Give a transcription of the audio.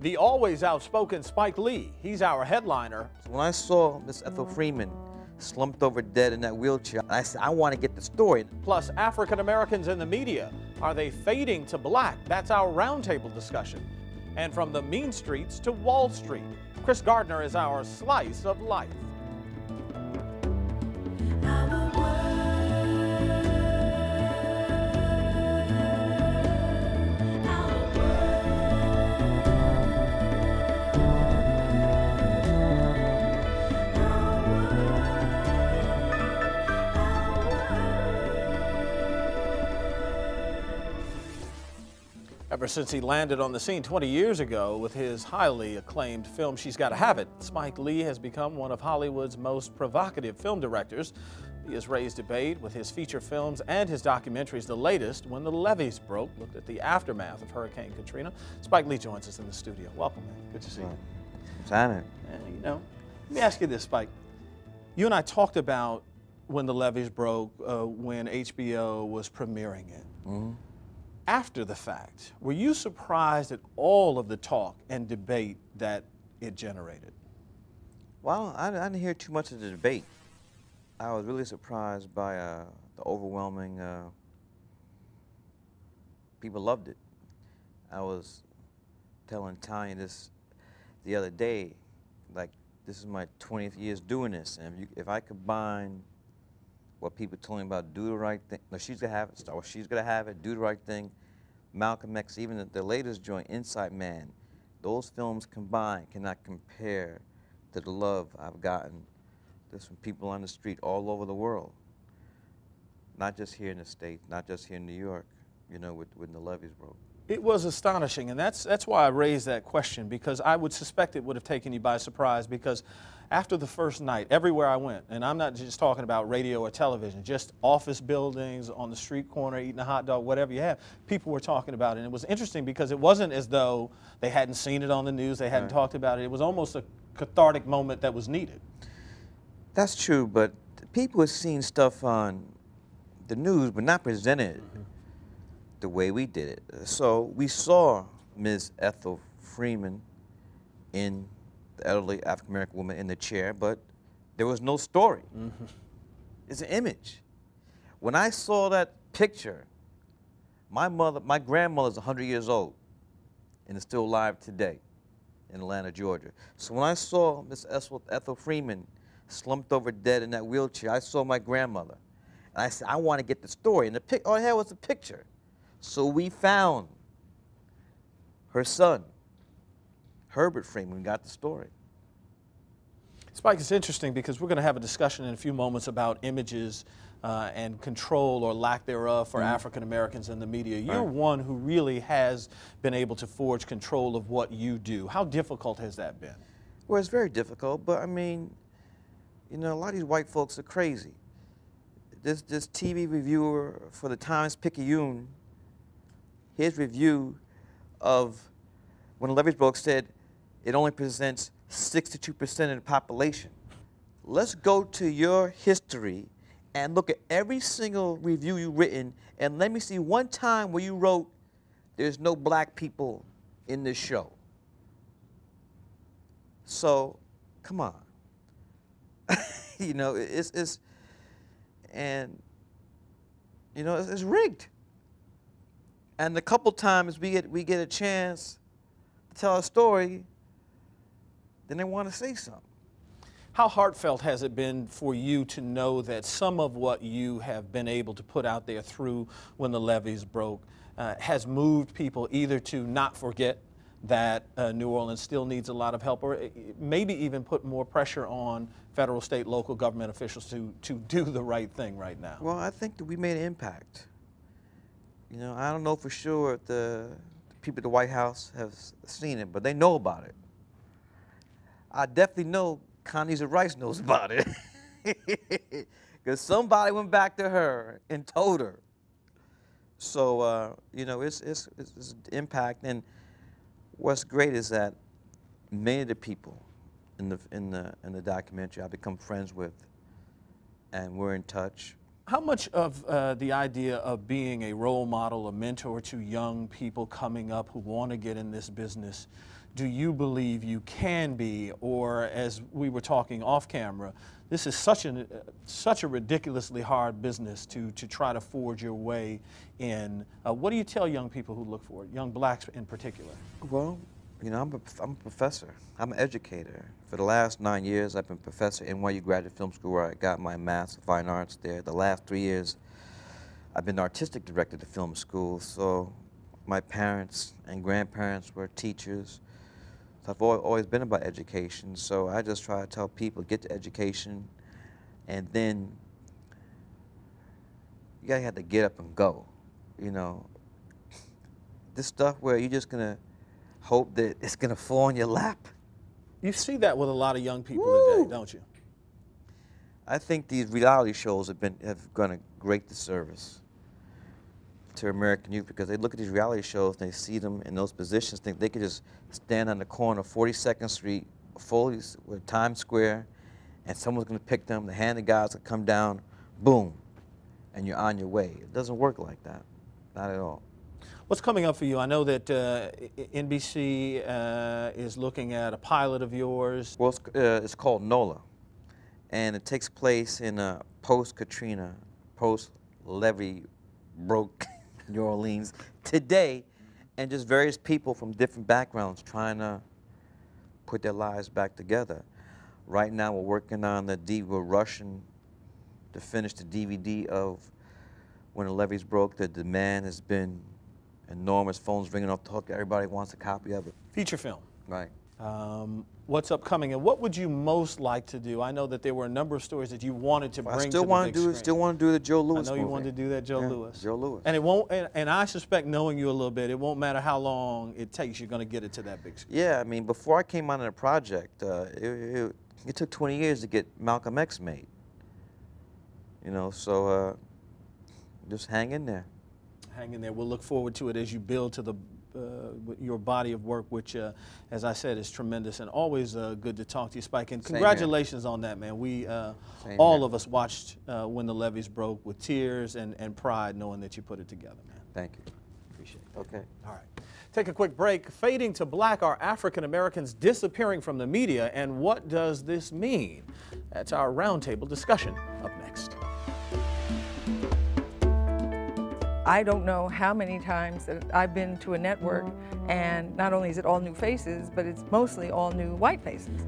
The always outspoken Spike Lee, he's our headliner. When I saw Miss Ethel Freeman slumped over dead in that wheelchair, I said, I want to get the story. Plus, African Americans in the media, are they fading to black? That's our roundtable discussion. And from the mean streets to Wall Street, Chris Gardner is our slice of life. Ever since he landed on the scene 20 years ago with his highly acclaimed film She's Gotta Have It, Spike Lee has become one of Hollywood's most provocative film directors. He has raised debate with his feature films and his documentaries. The latest, When the Levees Broke, looked at the aftermath of Hurricane Katrina. Spike Lee joins us in the studio. Welcome, man. Good to see you. It's honored. And, let me ask you this, Spike. You and I talked about When the Levees Broke when HBO was premiering it. Mm-hmm. After the fact, were you surprised at all of the talk and debate that it generated? Well, I didn't hear too much of the debate. I was really surprised by the overwhelming, people loved it. I was telling Tanya this the other day, like, this is my 20th years doing this, and if I combine what people told me about Do the Right Thing, no, She's Gonna Have It, Star Wars, She's Gonna Have It, Do the Right Thing, Malcolm X, even the latest joint, Inside Man, those films combined cannot compare to the love I've gotten just from people on the street all over the world. Not just here in the States, not just here in New York, when the levees broke. It was astonishing, and that's why I raised that question, because I would suspect it would have taken you by surprise, because after the first night, everywhere I went, and I'm not just talking about radio or television, just office buildings, on the street corner, eating a hot dog, whatever you have, people were talking about it. And it was interesting because it wasn't as though they hadn't seen it on the news, they hadn't talked about it. It was almost a cathartic moment that was needed. That's true, but people have seen stuff on the news, but not presented the way we did it. So we saw Ms. Ethel Freeman in the elderly African-American woman in the chair, but there was no story. It's an image. When I saw that picture, my grandmother's 100 years old and is still alive today in Atlanta, Georgia. So when I saw Miss Ethel Freeman slumped over dead in that wheelchair, I saw my grandmother. And I said, I want to get the story. And all I had was a picture. So we found her son, Herbert Freeman, and got the story. Spike, it's interesting because we're going to have a discussion in a few moments about images and control or lack thereof for African Americans in the media. You're one who really has been able to forge control of what you do. How difficult has that been? Well, it's very difficult, but I mean, a lot of these white folks are crazy. This TV reviewer for the Times-Picayune, his review of When the Levees Broke said it only presents 62% of the population. Let's go to your history and look at every single review you've written, and let me see one time where you wrote, there's no black people in this show. So, come on. It's rigged. And the couple times we get a chance to tell a story, then they want to say something. How heartfelt has it been for you to know that some of what you have been able to put out there through When the Levees Broke has moved people either to not forget that New Orleans still needs a lot of help, or maybe even put more pressure on federal, state, local government officials to do the right thing right now? Well, I think that we made an impact. I don't know for sure if the people at the White House have seen it, but they know about it. I definitely know Condoleezza Rice knows about it, because somebody went back to her and told her. So, it's impact. And what's great is that many of the people in the documentary I become friends with, and we're in touch. How much of the idea of being a role model, a mentor to young people coming up who want to get in this business, do you believe you can be, or as we were talking off camera, this is such a ridiculously hard business to try to forge your way in. What do you tell young people who look for it, young blacks in particular? Well, you know, I'm a professor. I'm an educator. For the last 9 years, I've been professor at NYU Graduate Film School, where I got my Master of Fine Arts there. The last 3 years, I've been the artistic director of the film school. So my parents and grandparents were teachers. So I've always been about education. So I just try to tell people, get the education, and then you gotta have to get up and go. You know, this stuff where you're just gonna hope that it's gonna fall in your lap. You see that with a lot of young people today, don't you? I think these reality shows have done a great disservice to American youth, because they look at these reality shows and they see them in those positions, think they could just stand on the corner of 42nd Street, with Times Square, and someone's gonna pick them, the hand of God's gonna come down, boom, and you're on your way. It doesn't work like that, not at all. What's coming up for you? I know that NBC is looking at a pilot of yours. Well, it's called NOLA, and it takes place in post-Katrina, post-levee broke New Orleans today, and just various people from different backgrounds trying to put their lives back together. Right now, we're working on we're rushing to finish the DVD of when the levees broke. The demand has been enormous. Phones ringing off the hook. Everybody wants a copy of it. Feature film. Right. What's upcoming, and what would you most like to do? I know that there were a number of stories that you wanted to bring to the big screen. Still want to do the Joe Louis movie. I know you movie. wanted to do that Joe Louis. Joe Louis. And it won't. And I suspect, knowing you a little bit, it won't matter how long it takes. You're going to get it to that big screen. Yeah, I mean, before I came on the project, it took 20 years to get Malcolm X made. You know, so just hang in there. Hang in there. We'll look forward to it as you build to your body of work, which, as I said, is tremendous, and always good to talk to you, Spike. And congratulations on that, man. We all of us watched when the levees broke with tears and pride, knowing that you put it together, man. Thank you. Appreciate it. Okay. All right. Take a quick break. Fading to black, are African Americans disappearing from the media, and what does this mean? That's our roundtable discussion up next. I don't know how many times that I've been to a network, and not only is it all new faces, but it's mostly all new white faces.